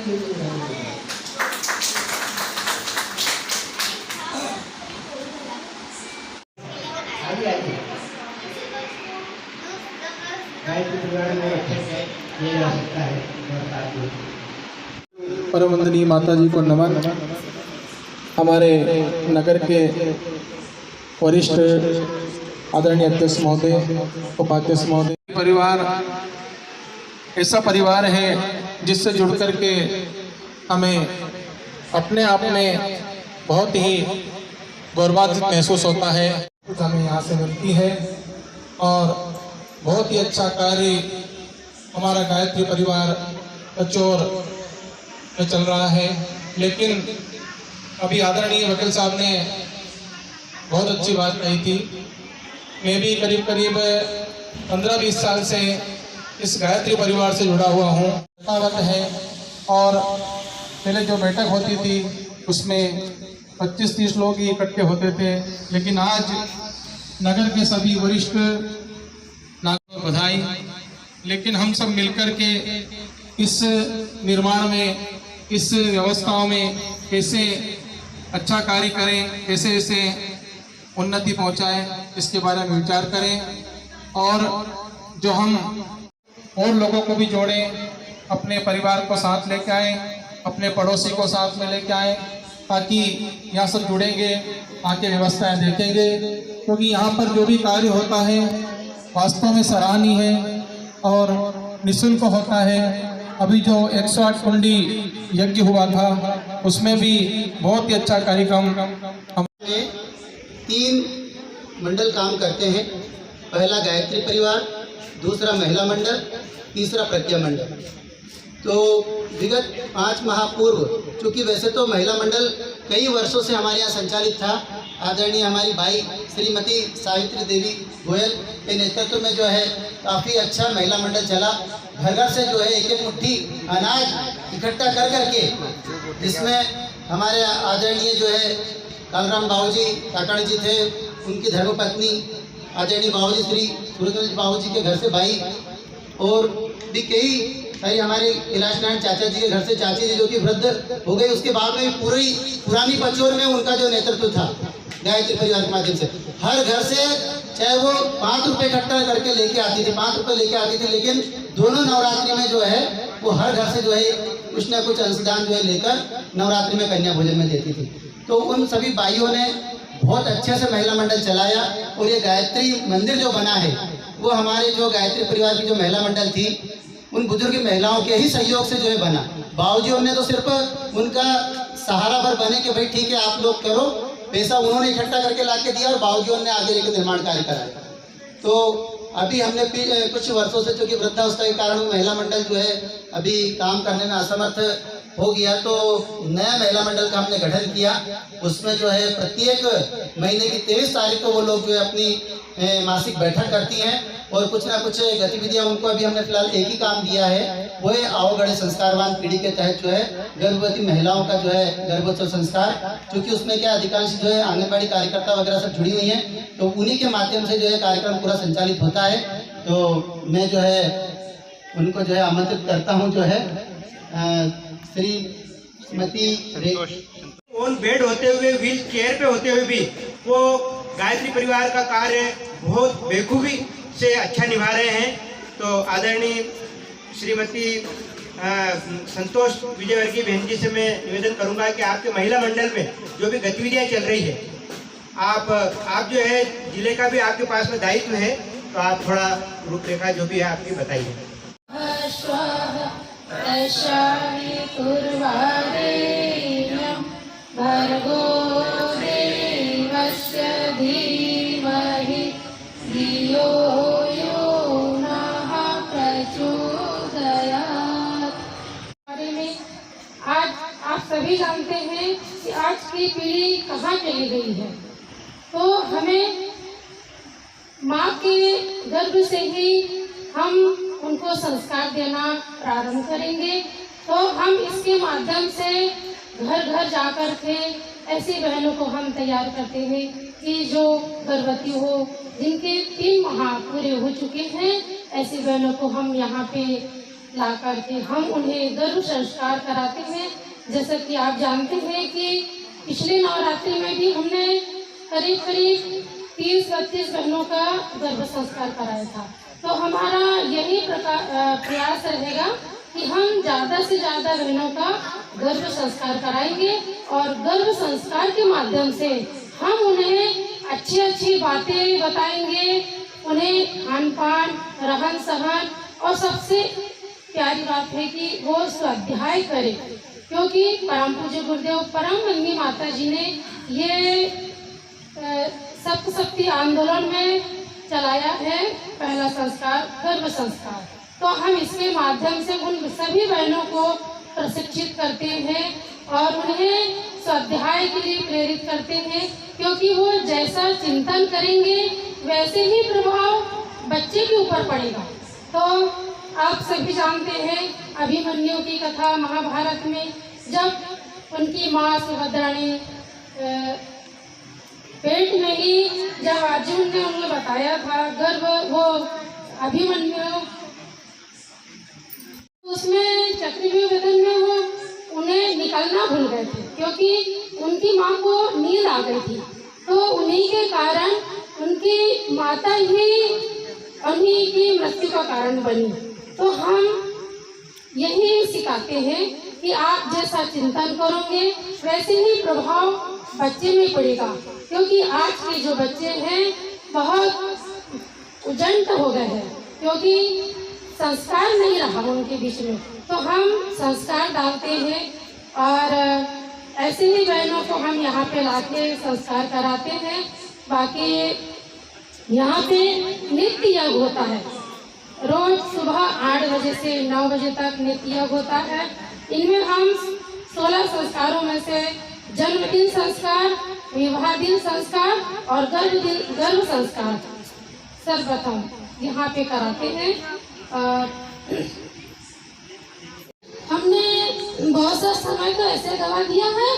परम वंदनीय माता जी को नमन। हमारे नगर के वरिष्ठ आदरणीय अध्यक्ष महोदय, उपाध्यक्ष महोदय, परिवार ऐसा परिवार है जिससे जुड़ करके हमें अपने आप में बहुत ही गौरवान्वित महसूस होता है। हमें यहाँ से मिलती है और बहुत ही अच्छा कार्य हमारा गायत्री परिवार कचौर में चल रहा है। लेकिन अभी आदरणीय वकील साहब ने बहुत अच्छी बात कही थी। मैं भी करीब 15-20 साल से इस गायत्री परिवार से जुड़ा हुआ हूँ। यथावत है और पहले जो बैठक होती थी उसमें 25-30 लोग ही इकट्ठे होते थे, लेकिन आज नगर के सभी वरिष्ठ नागरिकों को बधाई। लेकिन हम सब मिलकर के इस निर्माण में, इस व्यवस्थाओं में कैसे अच्छा कार्य करें, कैसे इसे उन्नति पहुंचाएं, इसके बारे में विचार करें और जो हम और लोगों को भी जोड़ें, अपने परिवार को साथ लेके आएं, अपने पड़ोसी को साथ में लेके आएं, ताकि यहाँ सब जुड़ेंगे, आके व्यवस्थाएं देखेंगे। क्योंकि यहाँ पर जो भी कार्य होता है वास्तव में सराहनीय है और निःशुल्क होता है। अभी जो 108 कुंडी यज्ञ हुआ था उसमें भी बहुत ही अच्छा कार्यक्रम। हमने 3 मंडल काम करते हैं। पहला गायत्री परिवार, दूसरा महिला मंडल, तीसरा प्रज्ञा मंडल। तो विगत 5 माह पूर्व, चूँकि वैसे तो महिला मंडल कई वर्षों से हमारे यहाँ संचालित था, आदरणीय हमारी भाई श्रीमती सावित्री देवी गोयल के नेतृत्व में जो है काफ़ी अच्छा महिला मंडल चला। घर घर से जो है एक मुट्ठी अनाज इकट्ठा कर करके, जिसमें हमारे आदरणीय जो है कालराम बाबूजी काकड़ जी थे, उनकी धर्मपत्नी आदरणीय बाबूजी श्री सूरजवंश बाबूजी के घर से भाई, और भी कई सारी हमारे कैलाश नारायण चाचा जी के घर से चाची जी जो कि वृद्ध हो गए। उसके बाद में पूरी पुरानी पचौर में उनका जो नेतृत्व था गायत्री परिवार के माध्यम से, हर घर से चाहे वो 5 रुपये इकट्ठा करके लेके आती थी, 5 रुपये लेके आती थी, लेकिन दोनों नवरात्रि में जो है वो हर घर से जो है कुछ ना कुछ अंशदान जो है लेकर नवरात्रि में कन्या भोजन में देती थी। तो उन सभी भाइयों ने बहुत अच्छे से महिला मंडल चलाया और ये गायत्री मंदिर जो बना है वो हमारे जो गायत्री परिवार की जो महिला मंडल थी उन बुजुर्ग महिलाओं के ही सहयोग से जो है बना। बाबूजी ने तो सिर्फ उनका सहारा भर बने कि भाई ठीक है आप लोग करो, पैसा उन्होंने इकट्ठा करके ला के दिया और बाबूजी ने आगे लेकर निर्माण कार्य कराया। तो अभी हमने कुछ वर्षों से, चूँकि वृद्धावस्था के कारण महिला मंडल जो है अभी काम करने में असमर्थ हो गया, तो नया महिला मंडल का हमने गठन किया। उसमें जो है प्रत्येक महीने की 23 तारीख को वो लोग जो है अपनी मासिक बैठक करती हैं और कुछ ना कुछ गतिविधियां उनको अभी हमने फिलहाल एक ही काम दिया है, वो है आओगढ़ संस्कारवान पीढ़ी के तहत जो है गर्भवती महिलाओं का जो है गर्भोत्सव संस्कार। क्योंकि उसमें क्या अधिकांश जो है आंगनबाड़ी कार्यकर्ता वगैरह सब जुड़ी हुई हैं, तो उन्हीं के माध्यम से जो है कार्यक्रम पूरा संचालित होता है। तो मैं जो है उनको जो है आमंत्रित करता हूँ, जो है श्रीमती ऑन बेड होते हुए, व्हील चेयर पे होते हुए भी वो गायत्री परिवार का कार्य बहुत बेखूबी से अच्छा निभा रहे हैं। तो आदरणीय श्रीमती संतोष विजयवर्गीय बहन जी से मैं निवेदन करूंगा कि आपके महिला मंडल में जो भी गतिविधियां चल रही है, आप जो है जिले का भी आपके पास में दायित्व है, तो आप थोड़ा रूपरेखा जो भी है आपकी बताइए। सभी जानते हैं कि आज की पीढ़ी कहाँ चली गई है, तो हमें माँ के गर्भ से ही हम उनको संस्कार देना प्रारंभ करेंगे। तो हम इसके माध्यम से घर घर जाकर के ऐसी बहनों को हम तैयार करते हैं कि जो गर्भवती हो, जिनके 3 माह पूरे हो चुके हैं, ऐसी बहनों को हम यहाँ पे ला करके हम उन्हें गर्भ संस्कार कराते हैं। जैसा कि आप जानते हैं कि पिछले नवरात्रि में भी हमने करीब करीब 30-32 बहनों का गर्भ संस्कार कराया था। तो हमारा यही प्रयास रहेगा कि हम ज़्यादा से ज़्यादा बहनों का गर्भ संस्कार कराएंगे और गर्भ संस्कार के माध्यम से हम उन्हें अच्छी अच्छी बातें बताएंगे, उन्हें खान पान, रहन सहन, और सबसे प्यारी बात है कि वो स्वाध्याय करें, क्योंकि परम पूज्य गुरुदेव परम मंगनी माता जी ने ये सप्तशक्ति आंदोलन में चलाया है पहला संस्कार गर्भ संस्कार। तो हम इसके माध्यम से उन सभी बहनों को प्रशिक्षित करते हैं और उन्हें स्वाध्याय के लिए प्रेरित करते हैं, क्योंकि वो जैसा चिंतन करेंगे वैसे ही प्रभाव बच्चे के ऊपर पड़ेगा। तो आप सभी जानते हैं अभिमन्यु की कथा महाभारत में, जब उनकी माँ सुभद्रा ने पेट में ही जब अर्जुन ने उन्हें बताया था गर्भ, वो अभिमन्यु उसमें चक्रव्यूह वेदन में वो उन्हें निकलना भूल गए थे, क्योंकि उनकी माँ को नींद आ गई थी। तो उन्हीं के कारण उनकी माता ही उन्हीं की मृत्यु का कारण बनी। तो हम यही सिखाते हैं कि आप जैसा चिंतन करोगे वैसे ही प्रभाव बच्चे में पड़ेगा, क्योंकि आज के जो बच्चे हैं बहुत उजंत हो गए हैं, क्योंकि संस्कार नहीं रहा उनके बीच में। तो हम संस्कार डालते हैं और ऐसे ही बहनों को हम यहाँ पे लाके संस्कार कराते हैं। बाकी यहाँ पे नित्य यज्ञ होता है, रोज सुबह 8 बजे से 9 बजे तक नित्य यज्ञ होता है। इनमें हम 16 संस्कारों में से जन्मदिन संस्कार, विवाह दिन संस्कार और गर्भ संस्कार सर्वप्रथम यहाँ पे कराते हैं। हमने बहुत सा समय तो ऐसे गवा दिया है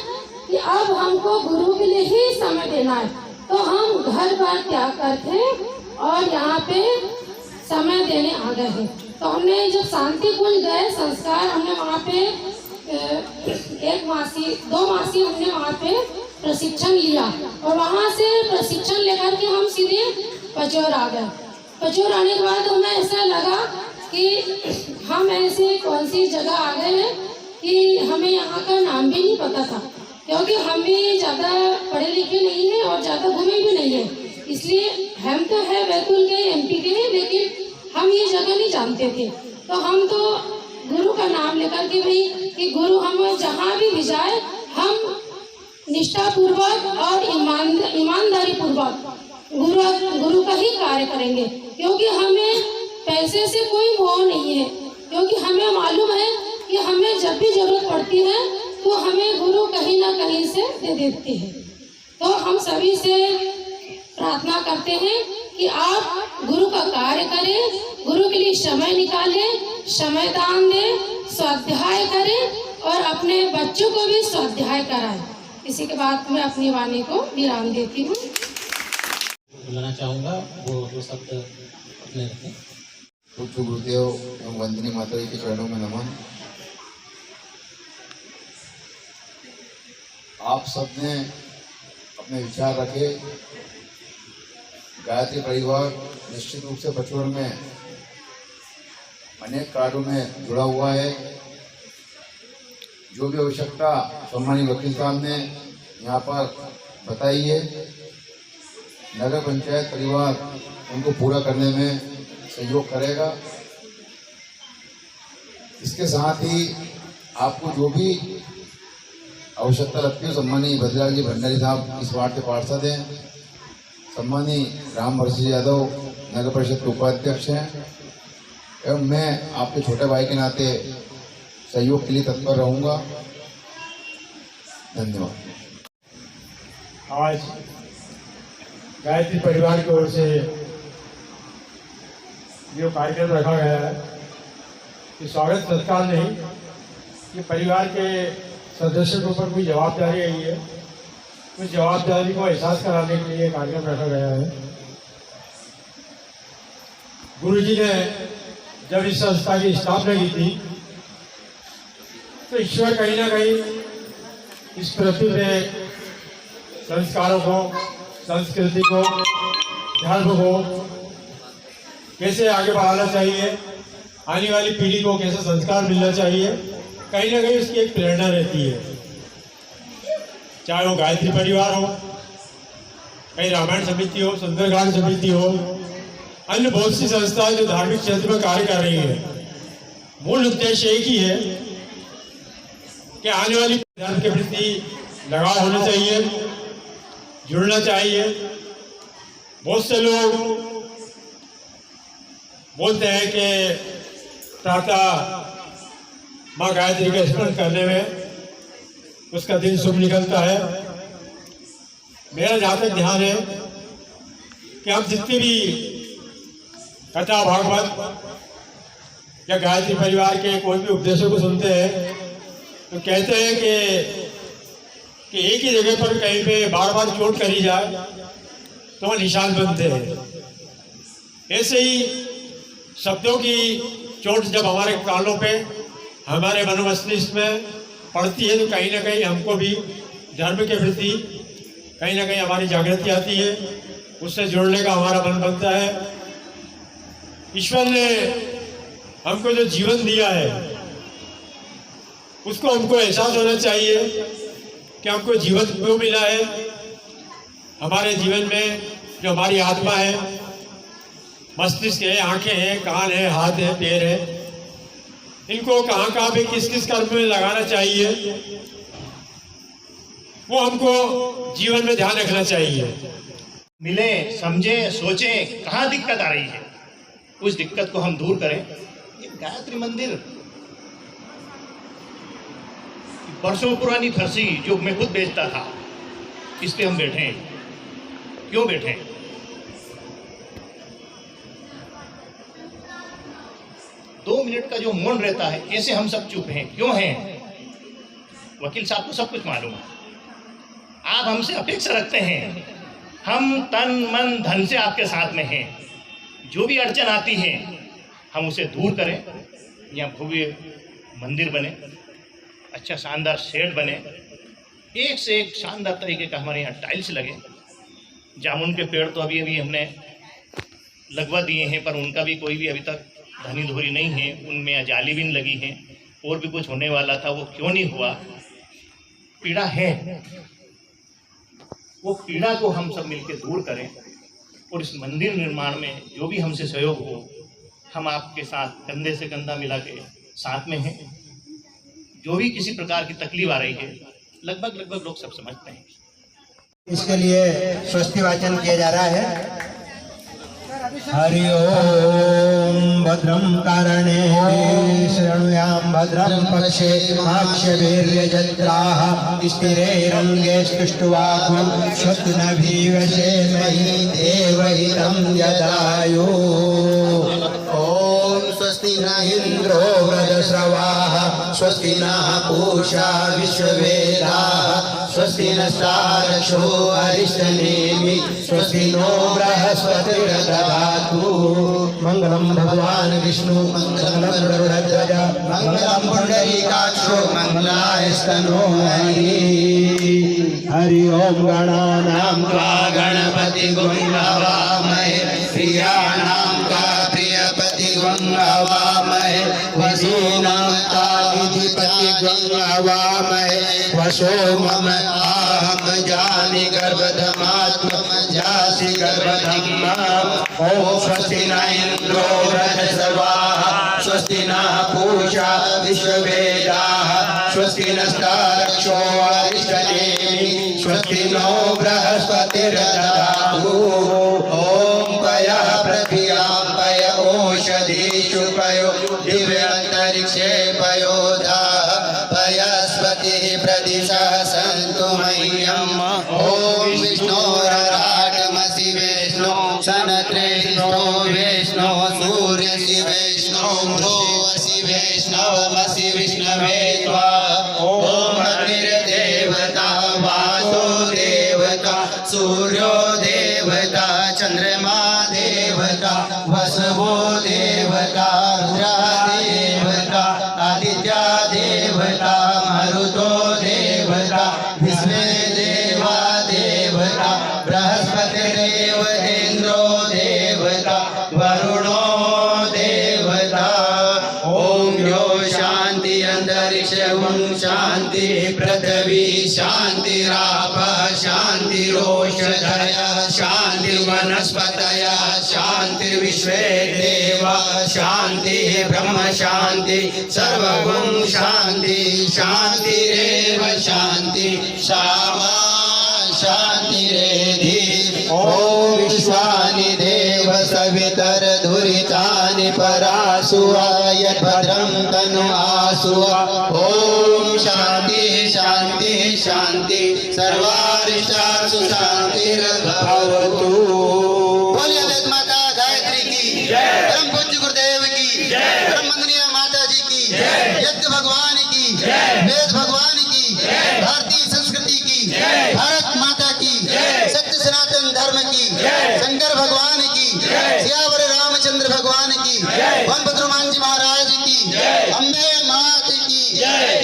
कि अब हमको गुरु के लिए ही समय देना है, तो हम घर बार त्याग करके और यहाँ पे समय देने आ गए हैं। तो हमने जब शांति कुंज गए संस्कार, हमने वहाँ पे 1 मासी 2 मासी हमने वहाँ पे प्रशिक्षण लिया और वहाँ से प्रशिक्षण लेकर के हम सीधे पचौर आ गए। पचौर आने के बाद हमें ऐसा लगा कि हम ऐसे कौन सी जगह आ गए हैं कि हमें यहाँ का नाम भी नहीं पता था, क्योंकि हम भी ज़्यादा पढ़े लिखे नहीं हैं और ज़्यादा घूमे भी नहीं हैं। इसलिए हम तो है बैतूल के MP के हैं, लेकिन हम ये जगह नहीं जानते थे। तो हम तो गुरु का नाम लेकर के भाई कि गुरु हमें जहाँ भी भिजाए हम निष्ठापूर्वक और ईमानदारी पूर्वक गुरु का ही कार्य करेंगे, क्योंकि हमें पैसे से कोई मोह नहीं है, क्योंकि हमें मालूम है कि हमें जब भी जरूरत पड़ती है तो हमें गुरु कहीं ना कहीं से दे देते हैं। तो हम सभी से प्रार्थना करते हैं कि आप गुरु का कार्य करें, गुरु के लिए समय निकालें, समय दान दें, स्वाध्याय करें और अपने बच्चों को भी स्वाध्याय कराएं। इसी के बाद मैं अपनी वाणी को विराम देती हूँ। बुलाना चाहूँगा वो 2 शब्द अपने रखें। पूज्य गुरुदेव एवं वंदनी माता जी के चरणों में नमन। आप सबने अपने विचार रखे। गायत्री परिवार निश्चित रूप से पचौर में अनेक कार्यों में जुड़ा हुआ है। जो भी आवश्यकता सम्मानीय वकील साहब ने यहाँ पर बताई है, नगर पंचायत परिवार उनको पूरा करने में सहयोग करेगा। इसके साथ ही आपको जो भी आवश्यकता लगती है, सम्मानीय भद्रलाल जी भंडारी साहब इस वार्ड के पार्षद हैं, सम्मानीय राम वर्षी यादव नगर परिषद के उपाध्यक्ष हैं, एवं मैं आपके छोटे भाई के नाते सहयोग के लिए तत्पर रहूँगा। धन्यवाद। आज गायत्री परिवार की ओर से जो कार्यक्रम रखा गया है, ये स्वागत सत्कार नहीं, ये परिवार के सदस्यों के ऊपर कोई जवाबदारी आई है, उस जवाबदारी को एहसास कराने के लिए कार्यक्रम रखा गया है। गुरु जी ने जब इस संस्था की स्थापना की थी तो ईश्वर कहीं ना कहीं इस पृथ्वी में संस्कारों को, संस्कृति को, धर्म को कैसे आगे बढ़ाना चाहिए, आने वाली पीढ़ी को कैसे संस्कार मिलना चाहिए, कहीं ना कहीं उसकी एक प्रेरणा रहती है। चाहे वो गायत्री परिवार हो, कहीं रामायण समिति हो, सुंदरकांड समिति हो, अन्य बहुत सी संस्थाएं जो धार्मिक क्षेत्र में कार्य कर रही है, मूल उद्देश्य एक ही है कि आने वाली धर्म के प्रति लगाव होना चाहिए, जुड़ना चाहिए। बहुत से लोग बोलते हैं कि प्रातः माँ गायत्री का स्मरण करने में उसका दिन शुभ निकलता है। मेरा जहाँ तक ध्यान है कि हम जितनी भी कथा भागवत या गायत्री परिवार के कोई भी उपदेशों को सुनते हैं तो कहते हैं कि एक ही जगह पर कहीं पे बार बार चोट करी जाए तो वह निशान बनते हैं। ऐसे ही शब्दों की चोट जब हमारे कानों पे, हमारे मनोमस्तिष्क में पड़ती है तो कहीं ना कहीं हमको भी धर्म के प्रति कहीं ना कहीं हमारी जागृति आती है, उससे जुड़ने का हमारा मन बनता है। ईश्वर ने हमको जो जीवन दिया है उसको हमको एहसास होना चाहिए कि हमको जीवन क्यों मिला है। हमारे जीवन में जो हमारी आत्मा है, मस्तिष्क है, आंखें हैं, कान है, हाथ है, पैर है, इनको कहाँ कहाँ पे किस किस कर्म में लगाना चाहिए वो हमको जीवन में ध्यान रखना चाहिए। मिले, समझे, सोचे कहाँ दिक्कत आ रही है, उस दिक्कत को हम दूर करें। ये गायत्री मंदिर वर्षों पुरानी फरसी जो मैं खुद बेचता था, इस पे हम बैठे हैं। क्यों बैठे हैं? दो मिनट का जो मौन रहता है, कैसे हम सब चुप हैं, क्यों हैं? वकील साहब को सब कुछ मालूम है। आप हमसे अपेक्षा रखते हैं, हम तन मन धन से आपके साथ में हैं। जो भी अड़चन आती है हम उसे दूर करें। यहाँ भव्य मंदिर बने, अच्छा शानदार शेड बने, एक से एक शानदार तरीके का हमारे यहाँ टाइल्स लगे। जामुन के पेड़ तो अभी अभी हमने लगवा दिए हैं, पर उनका भी कोई भी अभी तक धनी धोरी नहीं है, उनमें जाली भी लगी है। और भी कुछ होने वाला था, वो क्यों नहीं हुआ? पीड़ा है, वो पीड़ा को हम सब मिलकर दूर करें। और इस मंदिर निर्माण में जो भी हमसे सहयोग हो, हम आपके साथ कंधे से कंधा मिला के साथ में हैं। जो भी किसी प्रकार की तकलीफ आ रही है, लगभग लोग सब समझते हैं। इसके लिए स्वस्ति वाचन किया जा रहा है। हरि ओम भद्रं कारणे शृणुयाम भद्रं पक्षे माक्षवीर्यजत्राः स्थिरैरङ्गे स्तुष्ट्वाग्वं शत्रुनभिवशेमहि देवहितं यदायु। ओम स्वस्ति न इंद्रो वृधश्रवाः स्वस्ति नः पूषा विश्ववेदाः स्वस्ति नस्तारक्षो अरिष्टनेमि स्वस्ति नो बृहस्पतिर्दधातु। मंगलम भगवान विष्णु मंगलम गरुड़ध्वज मंगलम पुंडरीकाक्षो मंगलायस्तनो हरि। हरि ओम गणानां त्वा गणपति गुणवामहे प्रियाणां का प्रियपति गुणवामहे वसीनां का विधिपति गुणवामहे वसो मम आहम जानि गर्भधमात्म जासि गर्भधम्मा। ओम स्वस्ति न इंद्रो वृधश्रवाः स्वस्ति नः पूषा विश्ववेदाः स्वस्ति नस्तारक्षो अरिष्टनेमि स्वस्ति नो बृहस्पतिर्दधातु। ओम पयः पृथिव्यां पय ओषधीषु पयो दिव्यान्तरिक्षे पयोधाः पयस्पतिः प्रदिशः सन्तु मह्यम्। ओम विष्णोरराटमसि वैष्णो सनत्रेष्णो वैष्णो सूर्यसि वैष्णो भ्रुवसि वैष्णवमसि विष्णवे त्वा। ओम अग्निर्देवता वासो देवता सूर्यो देवता चंद्रमा देवता सर्वं शान्ति पृथिवी शान्तिराप शान्तिरोषधयः शान्तिर्वनस्पतयः शान्तिर्विश्वे देवा शान्तिः ब्रह्म शान्ति सर्वं शान्ति शान्तिरेव शान्ति सामा शान्तिरेधि ॐ विश्वानि देव सवितर्धुरितानि परासुआ यद्भद्रं तनु आसुआ ॐ शान्तिः शान्तिः शान्तिः सर्वारिष्टासु शान्तिर्भवतु। बोलिए वेद माता गायत्री की जय, परम पूज्य गुरुदेव की जय, ब्रह्मंदनीय माता जी की जय, यज्ञ भगवान की जय, वेद भगवान की जय, भारतीय संस्कृति की जय, भारत माता की जय, सत्य सनातन धर्म की जय, शंकर भगवान की जय, सियावर रामचंद्र भगवान की जय, वन जी महाराज की जय, अम्बे मात की जय।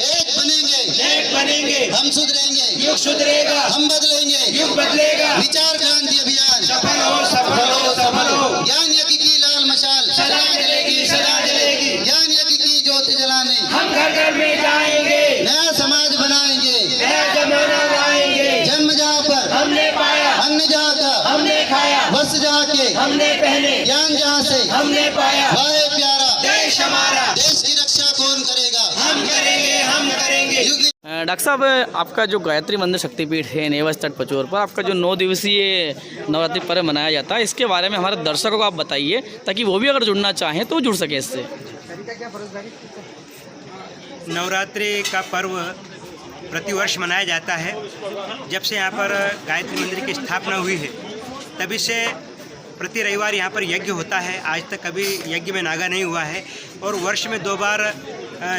एक बनेंगे हम सुधरेंगे युग सुधरेगा, हम बदलेंगे युग बदलेगा, विचार क्रांति अभियान सफल हो सफल हो सफल हो। ज्ञान यज्ञ की लाल मशाल सदा जलेगी सदा जलेगी, ज्ञान यज्ञ की ज्योति जलाने हम घर घर में जाएंगे, नया समाज बनाएंगे, नया जमाना लाएंगे। जन्म जहाँ पर हमने पाया, अन्न जहाँ का हमने खाया, वस्त्र जहाँ के हमने पहने, ज्ञान जहाँ से हमने पाया, वाहे प्यारा देश हमारा, देश की रक्षा कौन करेगा, हम करेंगे हम करेंगे। डॉक्टर साहब, आपका जो गायत्री मंदिर शक्तिपीठ है नेवा स्टड पचोर पर, आपका जो 9 दिवसीय नवरात्रि पर्व मनाया जाता है, इसके बारे में हमारे दर्शकों को आप बताइए ताकि वो भी अगर जुड़ना चाहें तो जुड़ सके इससे। नवरात्रि का पर्व प्रतिवर्ष मनाया जाता है। जब से यहाँ पर गायत्री मंदिर की स्थापना हुई है तभी से प्रति रविवार यहाँ पर यज्ञ होता है। आज तक कभी यज्ञ में नागा नहीं हुआ है और वर्ष में 2 बार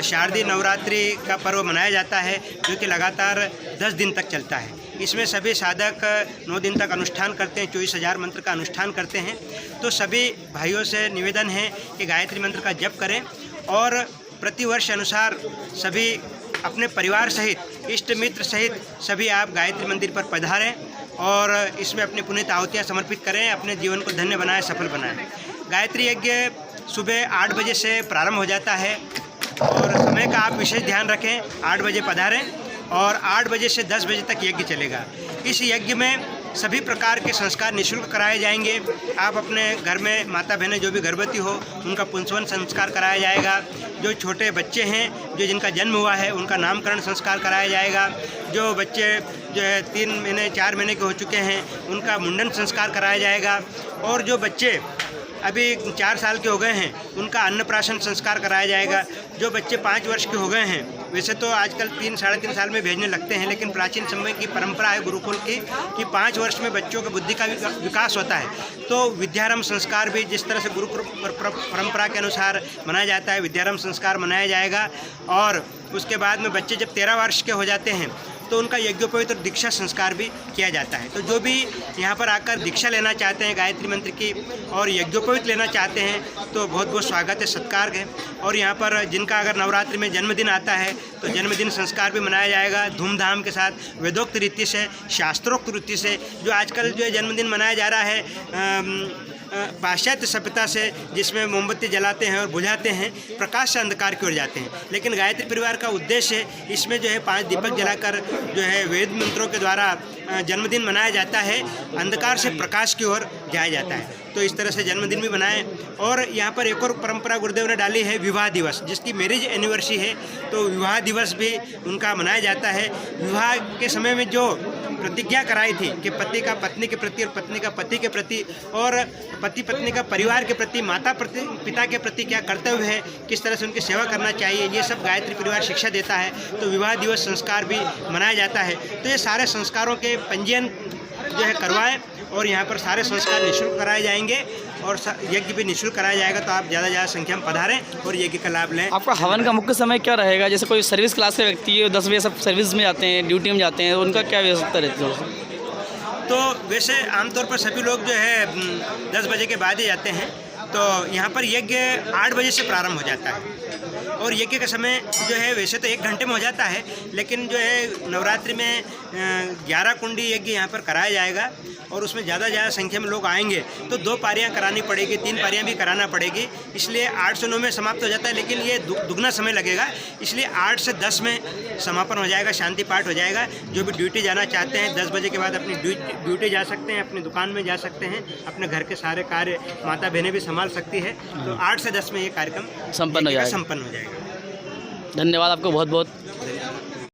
शारदीय नवरात्रि का पर्व मनाया जाता है, जो कि लगातार 10 दिन तक चलता है। इसमें सभी साधक 9 दिन तक अनुष्ठान करते हैं, 24,000 मंत्र का अनुष्ठान करते हैं। तो सभी भाइयों से निवेदन है कि गायत्री मंत्र का जप करें और प्रतिवर्ष अनुसार सभी अपने परिवार सहित, इष्ट मित्र सहित सभी आप गायत्री मंदिर पर पधारें और इसमें अपनी पुनीत आहुतियाँ समर्पित करें, अपने जीवन को धन्य बनाएं, सफल बनाएं। गायत्री यज्ञ सुबह 8 बजे से प्रारंभ हो जाता है और समय का आप विशेष ध्यान रखें। 8 बजे पधारें और 8 बजे से 10 बजे तक यज्ञ चलेगा। इस यज्ञ में सभी प्रकार के संस्कार निःशुल्क कराए जाएंगे। आप अपने घर में माता बहनें जो भी गर्भवती हो उनका पुंसवन संस्कार कराया जाएगा। जो छोटे बच्चे हैं जो जिनका जन्म हुआ है उनका नामकरण संस्कार कराया जाएगा। जो बच्चे जो है 3 महीने 4 महीने के हो चुके हैं उनका मुंडन संस्कार कराया जाएगा। और जो बच्चे अभी 4 साल के हो गए हैं उनका अन्नप्राशन संस्कार कराया जाएगा। जो बच्चे 5 वर्ष के हो गए हैं, वैसे तो आजकल 3 साढ़े 3 साल में भेजने लगते हैं, लेकिन प्राचीन समय की परंपरा है गुरुकुल की कि 5 वर्ष में बच्चों की बुद्धि का विकास होता है। तो विद्यारंभ संस्कार भी जिस तरह से गुरुकुल परंपरा के अनुसार मनाया जाता है, विद्यारंभ संस्कार मनाया जाएगा। और उसके बाद में बच्चे जब 13 वर्ष के हो जाते हैं तो उनका यज्ञोपवीत और दीक्षा संस्कार भी किया जाता है। तो जो भी यहाँ पर आकर दीक्षा लेना चाहते हैं गायत्री मंत्र की और यज्ञोपवीत लेना चाहते हैं तो बहुत बहुत स्वागत है, सत्कार है। और यहाँ पर जिनका अगर नवरात्रि में जन्मदिन आता है तो जन्मदिन संस्कार भी मनाया जाएगा धूमधाम के साथ, वेदोक्त रीति से, शास्त्रोक्त रीति से। जो आजकल जो जन्मदिन मनाया जा रहा है पाश्चात्य सभ्यता से, जिसमें मोमबत्ती जलाते हैं और बुझाते हैं, प्रकाश से अंधकार की ओर जाते हैं। लेकिन गायत्री परिवार का उद्देश्य इसमें जो है 5 दीपक जलाकर जो है वेद मंत्रों के द्वारा जन्मदिन मनाया जाता है, अंधकार से प्रकाश की ओर जाया जाता है। तो इस तरह से जन्मदिन भी मनाएं। और यहाँ पर एक और परंपरा गुरुदेव ने डाली है विवाह दिवस, जिसकी मैरिज एनिवर्सरी है, तो विवाह दिवस भी उनका मनाया जाता है। विवाह के समय में जो प्रतिज्ञा कराई थी कि पति का पत्नी के प्रति और पत्नी का पति के प्रति और पति पत्नी का परिवार के प्रति, माता पिता के प्रति क्या कर्तव्य है, किस तरह से उनकी सेवा करना चाहिए, ये सब गायत्री परिवार शिक्षा देता है। तो विवाह दिवस संस्कार भी मनाया जाता है। तो ये सारे संस्कारों के पंजीयन जो है करवाएं और यहाँ पर सारे संस्कार निःशुल्क कराए जाएंगे और यज्ञ भी निःशुल्क कराया जाएगा। तो आप ज़्यादा संख्या में पधारें और यज्ञ का लाभ लें। आपका हवन का मुख्य समय क्या रहेगा? जैसे कोई सर्विस क्लास के व्यक्ति है, 10 बजे सब सर्विस में जाते हैं, ड्यूटी में जाते हैं, उनका क्या व्यवस्था रहती है? तो वैसे आमतौर पर सभी लोग जो है 10 बजे के बाद ही जाते हैं। तो यहाँ पर यज्ञ 8 बजे से प्रारंभ हो जाता है। और यज्ञ का समय जो है वैसे तो 1 घंटे में हो जाता है, लेकिन जो है नवरात्रि में 11 कुंडी यज्ञ यहाँ पर कराया जाएगा और उसमें ज़्यादा संख्या में लोग आएंगे तो 2 पारियाँ करानी पड़ेगी, 3 पारियाँ भी कराना पड़ेगी। इसलिए 8 से 9 में समाप्त हो जाता है, लेकिन ये दुगना समय लगेगा। इसलिए 8 से 10 में समापन हो जाएगा, शांति पाठ हो जाएगा। जो भी ड्यूटी जाना चाहते हैं 10 बजे के बाद अपनी ड्यूटी जा सकते हैं, अपनी दुकान में जा सकते हैं, अपने घर के सारे कार्य माता बहनें भी संभाल सकती है। तो 8 से 10 में ये कार्यक्रम संपन्न हो जाएगा। धन्यवाद आपको बहुत बहुत।